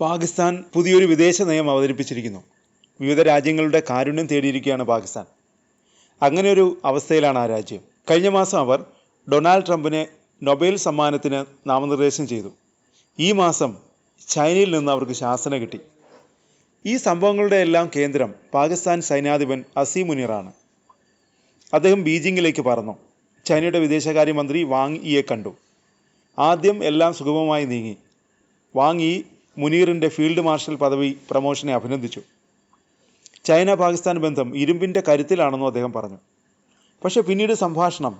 പാകിസ്ഥാൻ പുതിയൊരു വിദേശ നയം അവതരിപ്പിച്ചിരിക്കുന്നു. വിവിധ രാജ്യങ്ങളുടെ കാരുണ്യം തേടിയിരിക്കുകയാണ് പാകിസ്ഥാൻ. അങ്ങനെ ഒരു അവസ്ഥയിലാണ് ആ രാജ്യം. കഴിഞ്ഞ മാസം അവർ ഡൊണാൾഡ് ട്രംപിനെ നൊബേൽ സമ്മാനത്തിന് നാമനിർദ്ദേശം ചെയ്തു. ഈ മാസം ചൈനയിൽ നിന്ന് അവർക്ക് ശാസന കിട്ടി. ഈ സംഭവങ്ങളുടെ എല്ലാം കേന്ദ്രം പാകിസ്ഥാൻ സൈന്യാധിപൻ അസീം മുനീറാണ്. അദ്ദേഹം ബീജിംഗിലേക്ക് പറന്നു. ചൈനയുടെ വിദേശകാര്യമന്ത്രി വാങ് യിയെ കണ്ടു. ആദ്യം എല്ലാം സുഗമമായി നീങ്ങി. വാങ് യി മുനീറിൻ്റെ ഫീൽഡ് മാർഷൽ പദവി പ്രമോഷനെ അഭിനന്ദിച്ചു. ചൈന പാകിസ്ഥാൻ ബന്ധം ഇരുമ്പിൻ്റെ കരുത്തിലാണെന്നും അദ്ദേഹം പറഞ്ഞു. പക്ഷേ പിന്നീട് സംഭാഷണം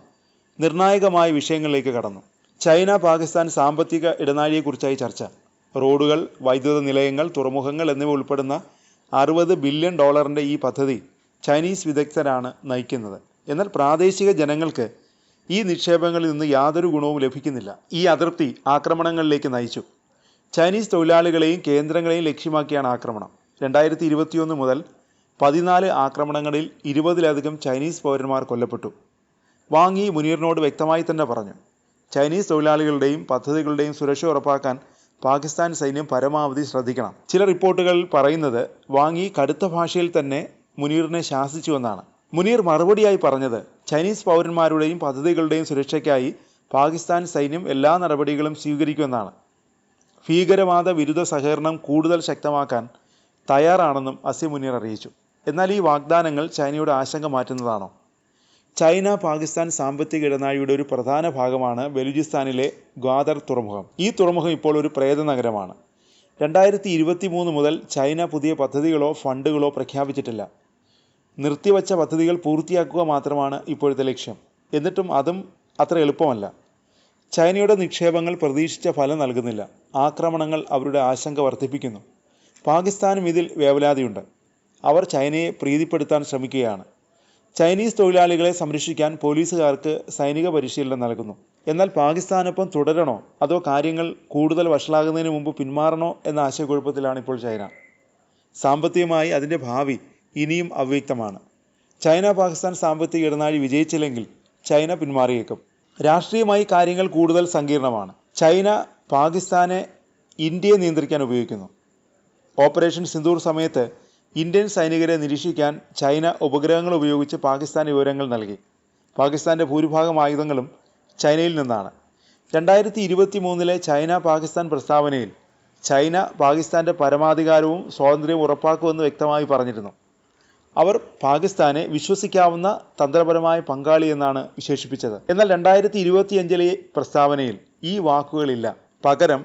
നിർണായകമായ വിഷയങ്ങളിലേക്ക് കടന്നു. ചൈന പാകിസ്ഥാൻ സാമ്പത്തിക ഇടനാഴിയെക്കുറിച്ചായി ചർച്ച. റോഡുകൾ, വൈദ്യുത നിലയങ്ങൾ, തുറമുഖങ്ങൾ എന്നിവ ഉൾപ്പെടുന്ന $60 ബില്യൺ ഈ പദ്ധതി ചൈനീസ് വിദഗ്ധരാണ് നയിക്കുന്നത്. എന്നാൽ പ്രാദേശിക ജനങ്ങൾക്ക് ഈ നിക്ഷേപങ്ങളിൽ നിന്ന് യാതൊരു ഗുണവും ലഭിക്കുന്നില്ല. ഈ അതൃപ്തി ആക്രമണങ്ങളിലേക്ക് നയിച്ചു. ചൈനീസ് തൊഴിലാളികളെയും കേന്ദ്രങ്ങളെയും ലക്ഷ്യമാക്കിയാണ് ആക്രമണം. 2021 മുതൽ 14 ആക്രമണങ്ങളിൽ 20-ലധികം ചൈനീസ് പൗരന്മാർ കൊല്ലപ്പെട്ടു. വാങ് യി മുനീറിനോട് വ്യക്തമായി തന്നെ പറഞ്ഞു, ചൈനീസ് തൊഴിലാളികളുടെയും പദ്ധതികളുടെയും സുരക്ഷ ഉറപ്പാക്കാൻ പാകിസ്ഥാൻ സൈന്യം പരമാവധി ശ്രദ്ധിക്കണം. ചില റിപ്പോർട്ടുകൾ പറയുന്നത് വാങ് യി കടുത്ത ഭാഷയിൽ തന്നെ മുനീറിനെ ശാസിച്ചുവെന്നാണ്. മുനീർ മറുപടിയായി പറഞ്ഞത്, ചൈനീസ് പൗരന്മാരുടെയും പദ്ധതികളുടെയും സുരക്ഷയ്ക്കായി പാകിസ്ഥാൻ സൈന്യം എല്ലാ നടപടികളും സ്വീകരിക്കുമെന്നാണ്. ഭീകരവാദ വിരുദ്ധ സഹകരണം കൂടുതൽ ശക്തമാക്കാൻ തയ്യാറാണെന്നും അസീം മുനീർ അറിയിച്ചു. എന്നാൽ ഈ വാഗ്ദാനങ്ങൾ ചൈനയുടെ ആശങ്ക മാറ്റുന്നതാണോ? ചൈന പാകിസ്ഥാൻ സാമ്പത്തിക ഇടനാഴിയുടെ ഒരു പ്രധാന ഭാഗമാണ് ബലൂചിസ്ഥാനിലെ ഗ്വാദർ തുറമുഖം. ഈ തുറമുഖം ഇപ്പോൾ ഒരു പ്രേത നഗരമാണ്. 2023 മുതൽ ചൈന പുതിയ പദ്ധതികളോ ഫണ്ടുകളോ പ്രഖ്യാപിച്ചിട്ടില്ല. നിർത്തിവച്ച പദ്ധതികൾ പൂർത്തിയാക്കുക മാത്രമാണ് ഇപ്പോഴത്തെ ലക്ഷ്യം. എന്നിട്ടും അതും അത്ര എളുപ്പമല്ല. ചൈനയുടെ നിക്ഷേപങ്ങൾ പ്രതീക്ഷിച്ച ഫലം നൽകുന്നില്ല. ആക്രമണങ്ങൾ അവരുടെ ആശങ്ക വർദ്ധിപ്പിക്കുന്നു. പാകിസ്ഥാനും ഇതിൽ വേവലാതിയുണ്ട്. അവർ ചൈനയെ പ്രീതിപ്പെടുത്താൻ ശ്രമിക്കുകയാണ്. ചൈനീസ് തൊഴിലാളികളെ സംരക്ഷിക്കാൻ പോലീസുകാർക്ക് സൈനിക പരിശീലനം നൽകുന്നു. എന്നാൽ പാകിസ്ഥാനൊപ്പം തുടരണോ അതോ കാര്യങ്ങൾ കൂടുതൽ വഷളാകുന്നതിന് മുമ്പ് പിന്മാറണോ എന്ന ആശയക്കുഴപ്പത്തിലാണ് ഇപ്പോൾ ചൈന. സാമ്പത്തികമായി അതിൻ്റെ ഭാവി ഇനിയും അവ്യക്തമാണ്. ചൈന പാകിസ്ഥാൻ സാമ്പത്തിക ഇടനാഴി വിജയിച്ചില്ലെങ്കിൽ ചൈന പിന്മാറിയേക്കും. രാഷ്ട്രീയമായി കാര്യങ്ങൾ കൂടുതൽ സങ്കീർണമാണ്. ചൈന പാകിസ്ഥാനെ ഇന്ത്യയെ നിയന്ത്രിക്കാൻ ഉപയോഗിക്കുന്നു. ഓപ്പറേഷൻ സിന്ദൂർ സമയത്ത് ഇന്ത്യൻ സൈനികരെ നിരീക്ഷിക്കാൻ ചൈന ഉപഗ്രഹങ്ങൾ ഉപയോഗിച്ച് പാകിസ്ഥാൻ വിവരങ്ങൾ നൽകി. പാകിസ്ഥാൻ്റെ ഭൂരിഭാഗം ആയുധങ്ങളും ചൈനയിൽ നിന്നാണ്. 2023 ചൈന പാകിസ്ഥാൻ പ്രസ്താവനയിൽ ചൈന പാകിസ്ഥാൻ്റെ പരമാധികാരവും സ്വാതന്ത്ര്യവും ഉറപ്പാക്കുമെന്ന് വ്യക്തമായി പറഞ്ഞിരുന്നു. അവർ പാകിസ്ഥാനെ വിശ്വസിക്കാവുന്ന തന്ത്രപരമായ പങ്കാളി എന്നാണ് വിശേഷിപ്പിച്ചത്. എന്നാൽ 2025 പ്രസ്താവനയിൽ ഈ വാക്കുകളില്ല. പകരം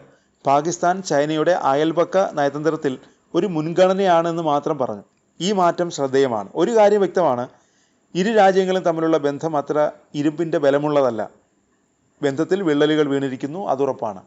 പാകിസ്ഥാൻ ചൈനയുടെ അയൽപക്ക നയതന്ത്രത്തിൽ ഒരു മുൻഗണനയാണെന്ന് മാത്രം പറഞ്ഞു. ഈ മാറ്റം ശ്രദ്ധേയമാണ്. ഒരു കാര്യം വ്യക്തമാണ്, ഇരു രാജ്യങ്ങളും തമ്മിലുള്ള ബന്ധം അത്ര ഇരുമ്പിൻ്റെ ബലമുള്ളതല്ല. ബന്ധത്തിൽ വിള്ളലുകൾ വീണിരിക്കുന്നു, അതുറപ്പാണ്.